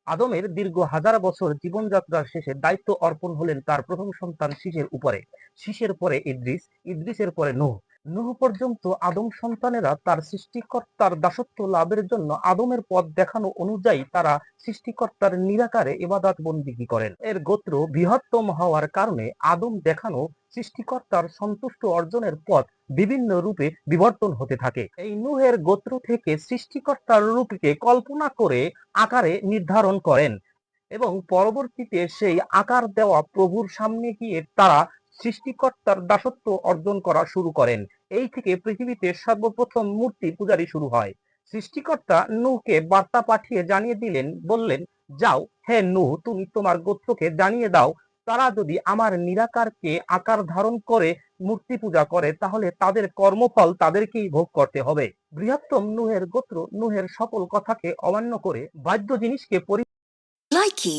আদমের দীর্ঘ হাজার বছর জীবনযাত্রার শেষে দায়িত্ব অর্পণ হলেন তার প্রথম সন্তান শীষের উপরে। শীষের পরে ইদ্রিস, ইদ্রিসের পরে নূহ। নূহ পর্যন্ত আদম সন্তানেরা তার সৃষ্টিকর্তার দাসত্ব লাভের জন্য আদমের পথ দেখানো অনুযায়ী তারা সৃষ্টিকর্তার নিরাকারে ইবাদত বন্দিগি করেন। এর গোত্র বৃহত্তম হওয়ার কারণে আদম দেখানো সৃষ্টিকর্তার সন্তুষ্ট অর্জনের পথ বিভিন্ন রূপে বিবর্তন হতে থাকে। এই নূহের গোত্র থেকে সৃষ্টিকর্তার রূপকে কল্পনা করে আকারে নির্ধারণ করেন এবং পরবর্তীতে সেই আকার দেওয়া প্রভুর সামনে গিয়ে তারা সৃষ্টিকর্তার দাসত্ব অর্জন করা শুরু করেন। এই থেকে পৃথিবীতে সর্বপ্রথম মূর্তি পূজারি শুরু হয়। সৃষ্টিকর্তা নূহকে বার্তা পাঠিয়ে জানিয়ে দিলেন, বললেন, যাও হে নূহ, তুমি তোমার গোত্রকে জানিয়ে দাও, তারা যদি আমার নিরাকারকে আকার ধারণ করে মূর্তি পূজা করে তাহলে তাদের কর্মফল তাদেরকেই ভোগ করতে হবে। বৃহত্তম নূহের গোত্র নূহের সকল কথাকে অমান্য করে বাহ্য জিনিসকে Likey